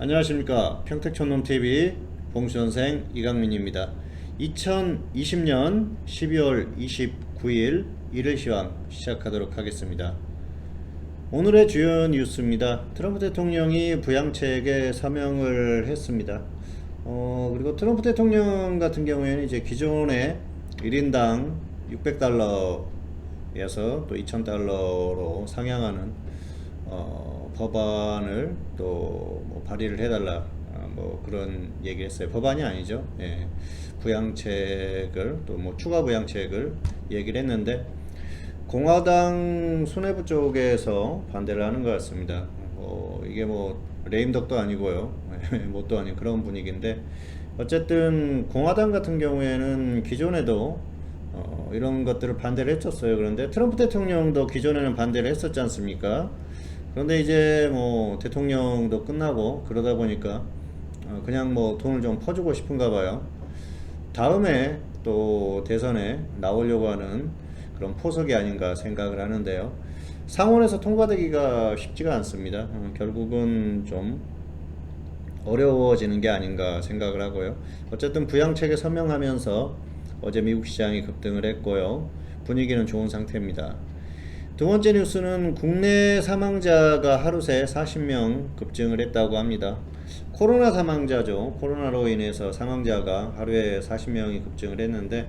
안녕하십니까. 평택촌놈TV 봉수선생 이강민입니다. 2020년 12월 29일 일일시황 시작하도록 하겠습니다. 오늘의 주요 뉴스입니다. 트럼프 대통령이 부양책에 서명을 했습니다. 그리고 트럼프 대통령 같은 경우에는 이제 기존에 1인당 600달러에서 또 2000달러로 상향하는 법안을 또뭐 발의를 해달라 뭐 그런 얘기를 했어요. 법안이 아니죠. 예. 부양책을 또 뭐 추가 부양책을 얘기를 했는데 공화당 수뇌부 쪽에서 반대를 하는 것 같습니다. 이게 뭐 레임덕도 아니고요. 뭣도 아닌 그런 분위기인데 어쨌든 공화당 같은 경우에는 기존에도 이런 것들을 반대를 했었어요. 그런데 트럼프 대통령도 기존에는 반대를 했었지 않습니까? 그런데 이제 뭐 대통령도 끝나고 그러다 보니까 그냥 뭐 돈을 좀 퍼주고 싶은가 봐요. 다음에 또 대선에 나오려고 하는 그런 포석이 아닌가 생각을 하는데요. 상원에서 통과되기가 쉽지가 않습니다. 결국은 좀 어려워지는 게 아닌가 생각을 하고요. 어쨌든 부양책에 서명하면서 어제 미국 시장이 급등을 했고요. 분위기는 좋은 상태입니다. 두 번째 뉴스는 국내 사망자가 하루 새 40명 급증을 했다고 합니다. 코로나 사망자죠. 코로나로 인해서 사망자가 하루에 40명이 급증을 했는데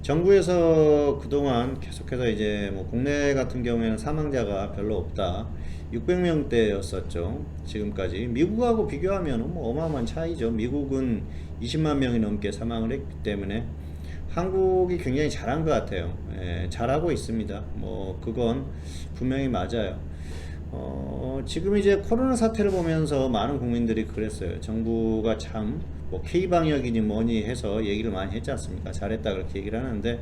정부에서 그동안 계속해서 이제 뭐 국내 같은 경우에는 사망자가 별로 없다. 600명대였었죠. 지금까지. 미국하고 비교하면 뭐 어마어마한 차이죠. 미국은 20만 명이 넘게 사망을 했기 때문에 한국이 굉장히 잘한 것 같아요. 예, 잘하고 있습니다. 뭐 그건 분명히 맞아요. 지금 이제 코로나 사태를 보면서 많은 국민들이 그랬어요. 정부가 참 뭐 K방역이니 뭐니 해서 얘기를 많이 했지 않습니까? 잘했다 그렇게 얘기를 하는데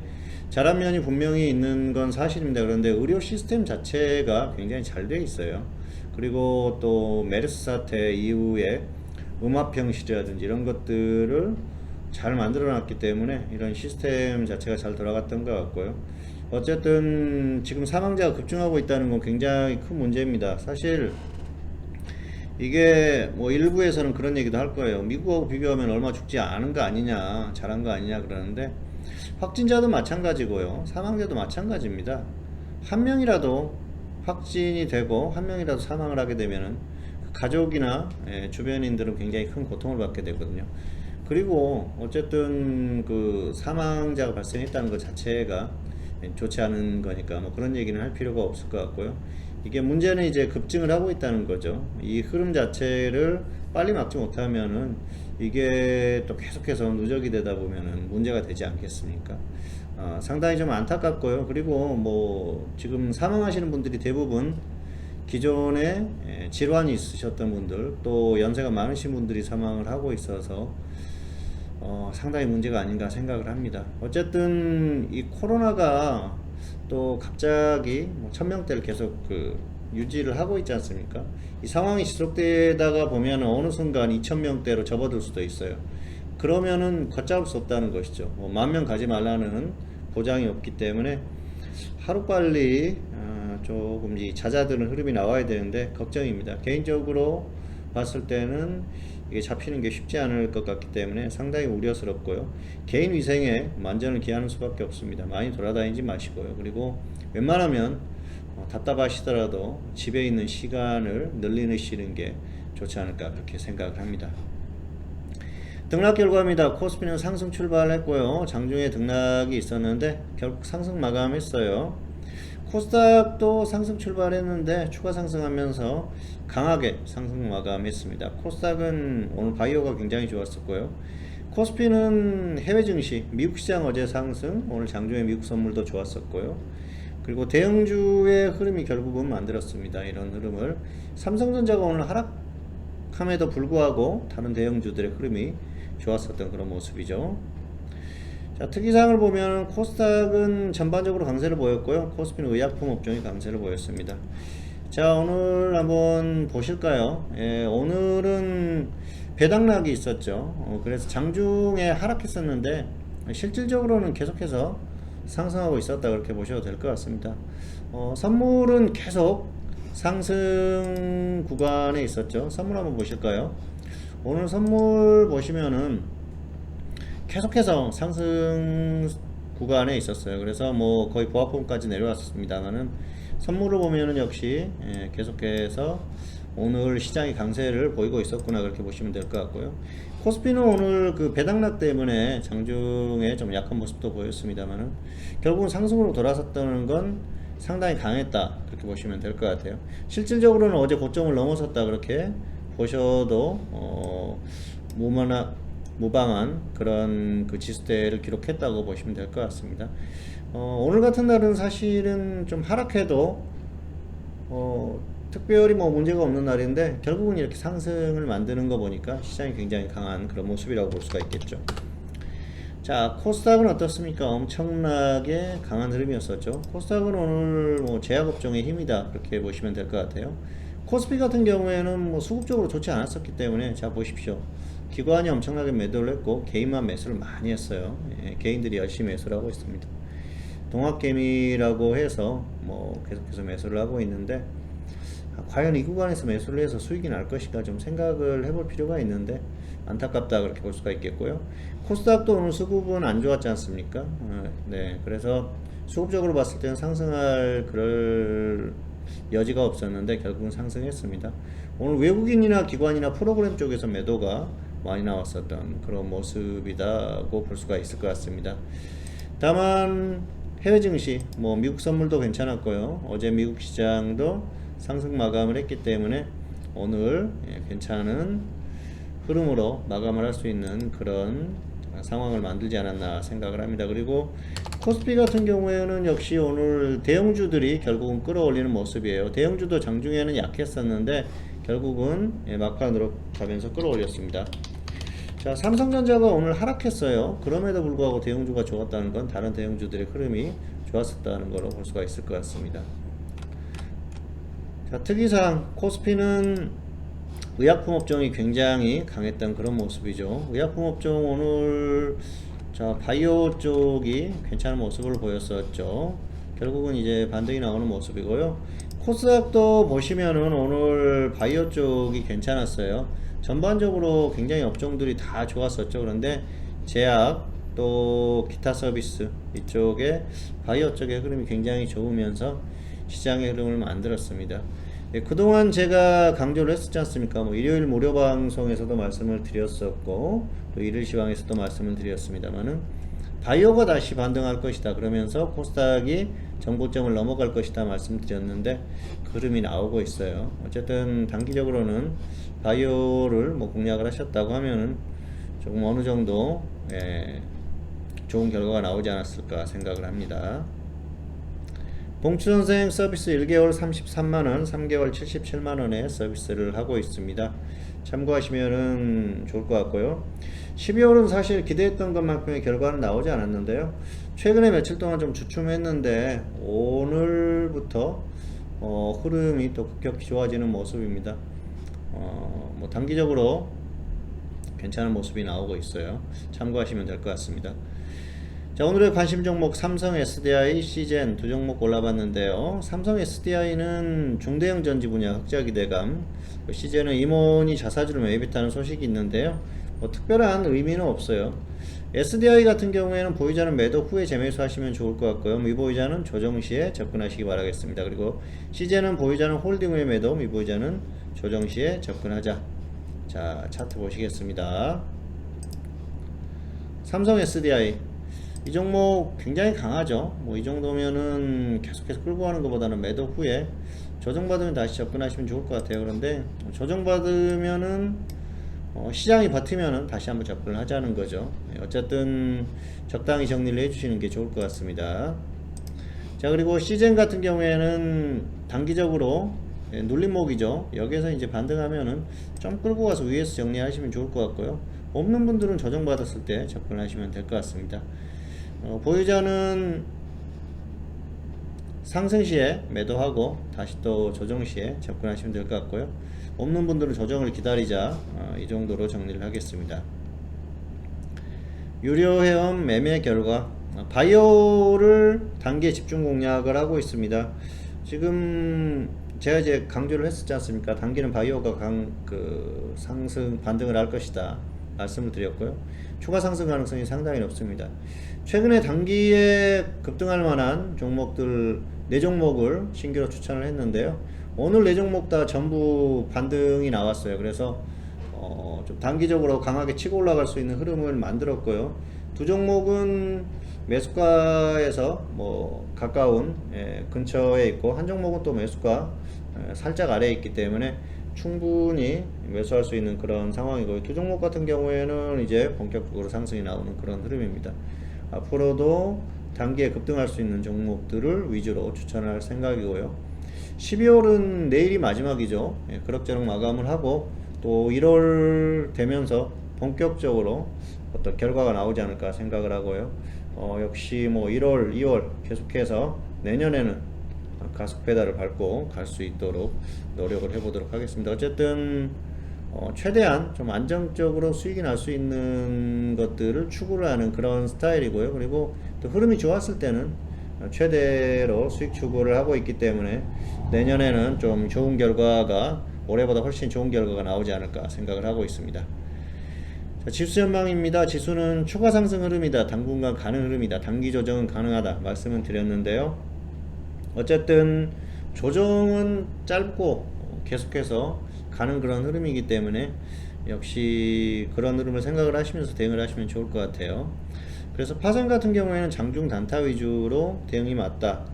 잘한 면이 분명히 있는 건 사실입니다. 그런데 의료 시스템 자체가 굉장히 잘 돼 있어요. 그리고 또 메르스 사태 이후에 음압병실이라든지 이런 것들을 잘 만들어 놨기 때문에 이런 시스템 자체가 잘 돌아갔던 것 같고요. 어쨌든 지금 사망자가 급증하고 있다는 건 굉장히 큰 문제입니다. 사실 이게 뭐 일부에서는 그런 얘기도 할 거예요. 미국하고 비교하면 얼마 죽지 않은 거 아니냐, 잘한 거 아니냐 그러는데 확진자도 마찬가지고요. 사망자도 마찬가지입니다. 한 명이라도 확진이 되고 한 명이라도 사망을 하게 되면은 가족이나 주변인들은 굉장히 큰 고통을 받게 되거든요. 그리고 어쨌든 그 사망자가 발생했다는 것 자체가 좋지 않은 거니까 뭐 그런 얘기는 할 필요가 없을 것 같고요. 이게 문제는 이제 급증을 하고 있다는 거죠. 이 흐름 자체를 빨리 막지 못하면은 이게 또 계속해서 누적이 되다 보면은 문제가 되지 않겠습니까? 상당히 좀 안타깝고요. 그리고 뭐 지금 사망하시는 분들이 대부분 기존에 질환이 있으셨던 분들 또 연세가 많으신 분들이 사망을 하고 있어서 상당히 문제가 아닌가 생각을 합니다. 어쨌든 이 코로나가 또 갑자기 뭐 1000명대를 계속 유지를 하고 있지 않습니까? 이 상황이 지속되다가 보면 어느 순간 2000명대로 접어들 수도 있어요. 그러면은 걷잡을 수 없다는 것이죠. 뭐 10,000명 가지 말라는 보장이 없기 때문에 하루빨리 조금 이 잦아드는 흐름이 나와야 되는데 걱정입니다. 개인적으로 봤을 때는 이게 잡히는 게 쉽지 않을 것 같기 때문에 상당히 우려스럽고요. 개인 위생에 만전을 기하는 수밖에 없습니다. 많이 돌아다니지 마시고요. 그리고 웬만하면 답답하시더라도 집에 있는 시간을 늘리시는 게 좋지 않을까 그렇게 생각을 합니다. 등락 결과입니다. 코스피는 상승 출발했고요. 장중에 등락이 있었는데 결국 상승 마감했어요. 코스닥도 상승 출발했는데 추가 상승하면서 강하게 상승 마감했습니다. 코스닥은 오늘 바이오가 굉장히 좋았었고요. 코스피는 해외 증시, 미국 시장 어제 상승, 오늘 장중에 미국 선물도 좋았었고요. 그리고 대형주의 흐름이 결국은 만들었습니다. 이런 흐름을 삼성전자가 오늘 하락함에도 불구하고 다른 대형주들의 흐름이 좋았었던 그런 모습이죠. 자, 특이사항을 보면 코스닥은 전반적으로 강세를 보였고요. 코스피는 의약품 업종이 강세를 보였습니다. 자, 오늘 한번 보실까요? 오늘은 배당락이 있었죠. 그래서 장중에 하락했었는데 실질적으로는 계속해서 상승하고 있었다 그렇게 보셔도 될 것 같습니다. 선물은 계속 상승 구간에 있었죠. 선물 한번 보실까요? 오늘 선물 보시면은 계속해서 상승 구간에 있었어요. 그래서 뭐 거의 보합권까지 내려왔습니다만은 선물을 보면은 역시 계속해서 오늘 시장이 강세를 보이고 있었구나, 그렇게 보시면 될 것 같고요. 코스피는 오늘 그 배당락 때문에 장중에 좀 약한 모습도 보였습니다만은 결국은 상승으로 돌아섰다는 건 상당히 강했다, 그렇게 보시면 될 것 같아요. 실질적으로는 어제 고점을 넘어섰다, 그렇게 보셔도 무방한 그런 그 지수대를 기록했다고 보시면 될 것 같습니다. 오늘 같은 날은 사실은 좀 하락해도 특별히 뭐 문제가 없는 날인데 결국은 이렇게 상승을 만드는 거 보니까 시장이 굉장히 강한 그런 모습이라고 볼 수가 있겠죠. 자, 코스닥은 어떻습니까? 엄청나게 강한 흐름이었었죠. 코스닥은 오늘 뭐 제약업종의 힘이다, 그렇게 보시면 될 것 같아요. 코스피 같은 경우에는 뭐 수급적으로 좋지 않았었기 때문에, 자 보십시오. 기관이 엄청나게 매도를 했고 개인만 매수를 많이 했어요. 개인들이 열심히 매수를 하고 있습니다. 동학개미라고 해서 뭐 계속해서 매수를 하고 있는데, 과연 이 구간에서 매수를 해서 수익이 날 것인가 좀 생각을 해볼 필요가 있는데 안타깝다, 그렇게 볼 수가 있겠고요. 코스닥도 오늘 수급은 안 좋았지 않습니까? 네, 그래서 수급적으로 봤을 때는 상승할 그럴 여지가 없었는데 결국은 상승했습니다. 오늘 외국인이나 기관이나 프로그램 쪽에서 매도가 많이 나왔었던 그런 모습이라고 볼 수가 있을 것 같습니다. 다만 해외 증시, 뭐 미국 선물도 괜찮았고요. 어제 미국 시장도 상승 마감을 했기 때문에 오늘 괜찮은 흐름으로 마감을 할 수 있는 그런 상황을 만들지 않았나 생각을 합니다. 그리고 코스피 같은 경우에는 역시 오늘 대형주들이 결국은 끌어올리는 모습이에요. 대형주도 장중에는 약했었는데 결국은 막판으로 가면서 끌어올렸습니다. 자, 삼성전자가 오늘 하락했어요. 그럼에도 불구하고 대형주가 좋았다는 건 다른 대형주들의 흐름이 좋았었다는 걸로 볼 수가 있을 것 같습니다. 자, 특이사항 코스피는 의약품 업종이 굉장히 강했던 그런 모습이죠. 의약품 업종 오늘 자 바이오 쪽이 괜찮은 모습을 보였었죠. 결국은 이제 반등이 나오는 모습이고요. 코스닥도 보시면은 오늘 바이오 쪽이 괜찮았어요. 전반적으로 굉장히 업종들이 다 좋았었죠. 그런데 제약 또 기타 서비스 이쪽에 바이오 쪽의 흐름이 굉장히 좋으면서 시장의 흐름을 만들었습니다. 예, 그동안 제가 강조를 했었지 않습니까? 뭐 일요일 무료 방송에서도 말씀을 드렸었고 또 일일 시황에서도 말씀을 드렸습니다만은 바이오가 다시 반등할 것이다 그러면서 코스닥이 정고점을 넘어갈 것이다 말씀드렸는데 그 흐름이 나오고 있어요. 어쨌든 단기적으로는 바이오를 뭐 공략을 하셨다고 하면은 조금 어느 정도 좋은 결과가 나오지 않았을까 생각을 합니다. 봉추선생 서비스 1개월 33만원, 3개월 77만원에 서비스를 하고 있습니다. 참고하시면 좋을 것 같고요. 12월은 사실 기대했던 것만큼의 결과는 나오지 않았는데요. 최근에 며칠 동안 좀 주춤했는데 오늘부터 흐름이 또 급격히 좋아지는 모습입니다. 뭐 단기적으로 괜찮은 모습이 나오고 있어요. 참고하시면 될 것 같습니다. 자, 오늘의 관심 종목 삼성 SDI, 시젠 두 종목 골라봤는데요. 삼성 SDI는 중대형 전지 분야 흑자 기대감, 시젠은 임원이 자사주를 매입했다는 소식이 있는데요. 뭐 특별한 의미는 없어요. SDI 같은 경우에는 보유자는 매도 후에 재매수 하시면 좋을 것 같고요. 미보유자는 조정 시에 접근하시기 바라겠습니다. 그리고 시젠은 보유자는 홀딩 후에 매도, 미보유자는 조정 시에 접근하자. 자, 차트 보시겠습니다. 삼성 SDI 이 종목 굉장히 강하죠. 뭐 이 정도면은 계속해서 끌고 가는 것보다는 매도 후에 조정받으면 다시 접근하시면 좋을 것 같아요. 그런데 조정받으면은 시장이 버티면은 다시 한번 접근을 하자는 거죠. 어쨌든 적당히 정리를 해주시는 게 좋을 것 같습니다. 자, 그리고 시젠 같은 경우에는 단기적으로 눌림목이죠. 여기에서 이제 반등하면은 좀 끌고 가서 위에서 정리하시면 좋을 것 같고요. 없는 분들은 조정받았을 때 접근하시면 될 것 같습니다. 보유자는 상승 시에 매도하고 다시 또 조정 시에 접근하시면 될 것 같고요. 없는 분들은 조정을 기다리자, 이 정도로 정리를 하겠습니다. 유료회원 매매 결과 바이오를 단기 집중 공략을 하고 있습니다. 지금 제가 이제 강조를 했었지 않습니까? 단기는 바이오가 상승 반등을 할 것이다 말씀을 드렸고요. 추가 상승 가능성이 상당히 높습니다. 최근에 단기에 급등할 만한 종목들 4종목을 신규로 추천을 했는데요. 오늘 4종목 다 전부 반등이 나왔어요. 그래서 좀 단기적으로 강하게 치고 올라갈 수 있는 흐름을 만들었고요. 2종목은 매수가에서 가까운 근처에 있고, 한 종목은 또 매수가 살짝 아래에 있기 때문에 충분히 매수할 수 있는 그런 상황이고요. 2종목 같은 경우에는 이제 본격적으로 상승이 나오는 그런 흐름입니다. 앞으로도 단기에 급등할 수 있는 종목들을 위주로 추천할 생각이고요. 12월은 내일이 마지막이죠. 그럭저럭 마감을 하고 또 1월 되면서 본격적으로 어떤 결과가 나오지 않을까 생각을 하고요. 역시 1월, 2월 계속해서 내년에는 가속 페달을 밟고 갈 수 있도록 노력을 해보도록 하겠습니다. 어쨌든 최대한 좀 안정적으로 수익이 날 수 있는 것들을 추구를 하는 그런 스타일이고요. 그리고 또 흐름이 좋았을 때는 최대로 수익 추구를 하고 있기 때문에 내년에는 좀 좋은 결과가, 올해보다 훨씬 좋은 결과가 나오지 않을까 생각을 하고 있습니다. 자, 지수 전망입니다. 지수는 추가 상승 흐름이다, 당분간 가는 흐름이다, 단기 조정은 가능하다 말씀을 드렸는데요. 어쨌든 조정은 짧고 계속해서 가는 그런 흐름이기 때문에 역시 그런 흐름을 생각을 하시면서 대응을 하시면 좋을 것 같아요. 그래서 파생 같은 경우에는 장중 단타 위주로 대응이 맞다.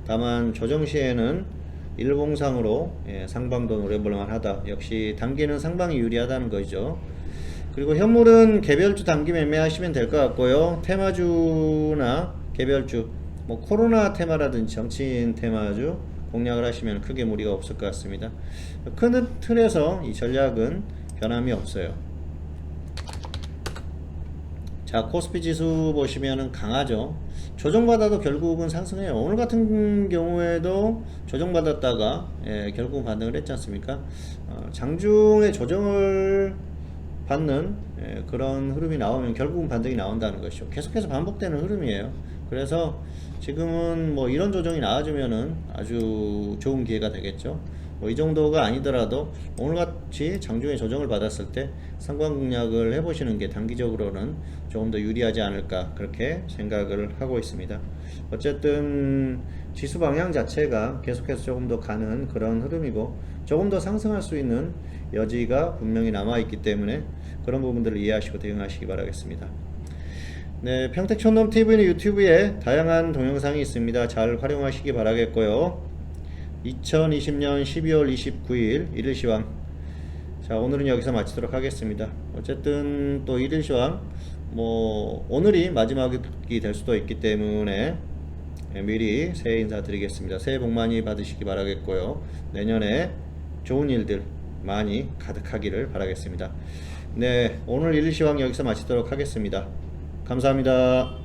다만 조정 시에는 일봉상으로 상방도 노려볼만 하다. 역시 단기는 상방이 유리하다는 거죠. 그리고 현물은 개별주 단기 매매하시면 될 것 같고요. 테마주나 개별주, 코로나 테마라든지 정치인 테마주 공략을 하시면 크게 무리가 없을 것 같습니다. 큰 틀에서 이 전략은 변함이 없어요. 자, 코스피 지수 보시면은 강하죠. 조정받아도 결국은 상승해요. 오늘 같은 경우에도 조정받았다가 결국은 반등을 했지 않습니까? 장중에 조정을 받는 그런 흐름이 나오면 결국은 반등이 나온다는 것이죠. 계속해서 반복되는 흐름이에요. 그래서 지금은 이런 조정이 나와주면은 아주 좋은 기회가 되겠죠. 이 정도가 아니더라도 오늘같이 장중에 조정을 받았을 때 상관 공략을 해보시는 게 단기적으로는 조금 더 유리하지 않을까, 그렇게 생각을 하고 있습니다. 어쨌든 지수 방향 자체가 계속해서 조금 더 가는 그런 흐름이고, 조금 더 상승할 수 있는 여지가 분명히 남아있기 때문에 그런 부분들을 이해하시고 대응하시기 바라겠습니다. 네, 평택촌놈TV는 유튜브에 다양한 동영상이 있습니다. 잘 활용하시기 바라겠고요. 2020년 12월 29일 1일시황, 자, 오늘은 여기서 마치도록 하겠습니다. 어쨌든 또 1일시황 오늘이 마지막이 될 수도 있기 때문에 미리 새해 인사 드리겠습니다. 새해 복 많이 받으시기 바라겠고요. 내년에 좋은 일들 많이 가득하기를 바라겠습니다. 네, 오늘 1일시황 여기서 마치도록 하겠습니다. 감사합니다.